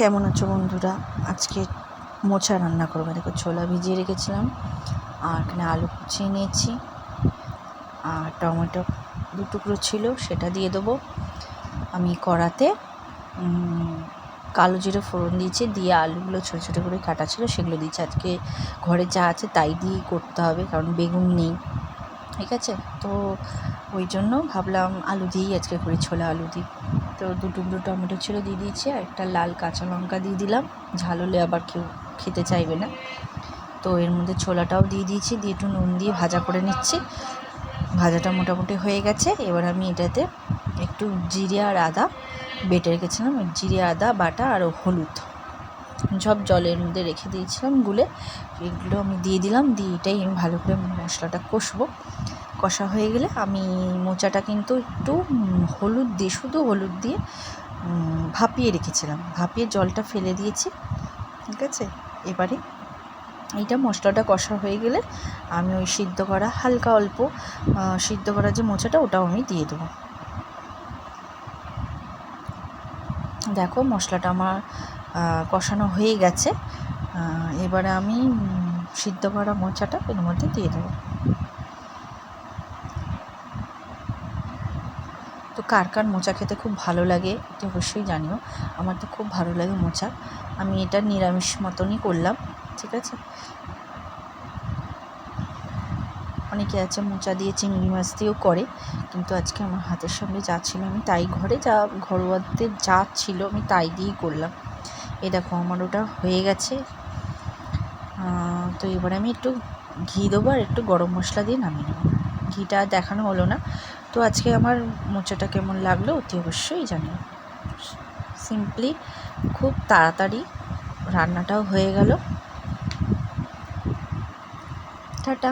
কেমন আছো বন্ধুরা? আজকে মোচা রান্না করবো। দেখো, ছোলা ভিজিয়ে রেখেছিলাম, আর এখানে আলু কুচিয়ে নিয়েছি, আর টমেটো 2 টুকরো ছিল, সেটা দিয়ে দেবো। আমি কড়াতে কালো জিরে ফোড়ন দিয়েছি, দিয়ে আলুগুলো ছোটো ছোটো করে কাটা ছিল সেগুলো দিয়েছি। আজকে ঘরে যা আছে তাই দিয়েই করতে হবে, কারণ বেগুন নেই, ঠিক আছে? তো ওই জন্য ভাবলাম আলু দিয়েই আজকে করি, ছোলা আলু দিই। তো 2 টুকরো টমেটো ছিল দিয়ে দিয়েছি, আর একটা লাল কাঁচা লঙ্কা দিয়ে দিলাম, ঝাল হলে আবার কেউ খেতে চাইবে না। তো এর মধ্যে ছোলাটাও দিয়ে দিয়েছি, দিয়ে একটু নুন দিয়ে ভাজা করে নিচ্ছি। ভাজাটা মোটামুটি হয়ে গেছে। এবার আমি এটাতে একটু জিরে আর আদা বেটে রেখেছিলাম, জিরে আদা বাটা আর হলুদ সব জলের মধ্যে রেখে দিয়েছিলাম গুলে, এগুলো আমি দিয়ে দিলাম। দিয়ে এটাই আমি ভালো করে মশলাটা কষবো। কষা হয়ে গেলে আমি মোচাটা কিন্তু একটু হলুদ দিয়ে, শুধু হলুদ দিয়ে ভাপিয়ে রেখেছিলাম, ভাপিয়ে জলটা ফেলে দিয়েছি, ঠিক আছে? এবারে এইটা মশলাটা কষা হয়ে গেলে আমি ওই সিদ্ধ করা হালকা অল্প সিদ্ধ করা যে মোচাটা, ওটাও আমি দিয়ে দেবো। দেখো, মশলাটা আমার কষানো হয়ে গেছে। এবারে আমি সিদ্ধ করা মোচাটা এর মধ্যে দিয়ে দেবো। তো কার কার মোচা খেতে খুব ভালো লাগে এটা অবশ্যই জানিও। আমার তো খুব ভালো লাগে মোচা। আমি এটা নিরামিষ মতনই করলাম, ঠিক আছে? অনেকে আছে মোচা দিয়ে চিংড়ি মাছ দিয়েও করে, কিন্তু আজকে আমার হাতের সামনে যা ছিল আমি তাই, ঘরে যা ঘরোয়াতে যা ছিল আমি তাই দিয়েই করলাম। এই দেখো, আমার ওটা হয়ে গেছে। তো এবার আমি একটু ঘি দেবো আর একটু গরম মশলা দিয়ে নামিয়ে নেবো। ঘিটা দেখানো হলো না। তো আজকে আমার মোচাটা কেমন লাগলো অতি অবশ্যই জানিও। সিম্পলি খুব তাড়াতাড়ি রান্নাটাও হয়ে গেল। টাটা।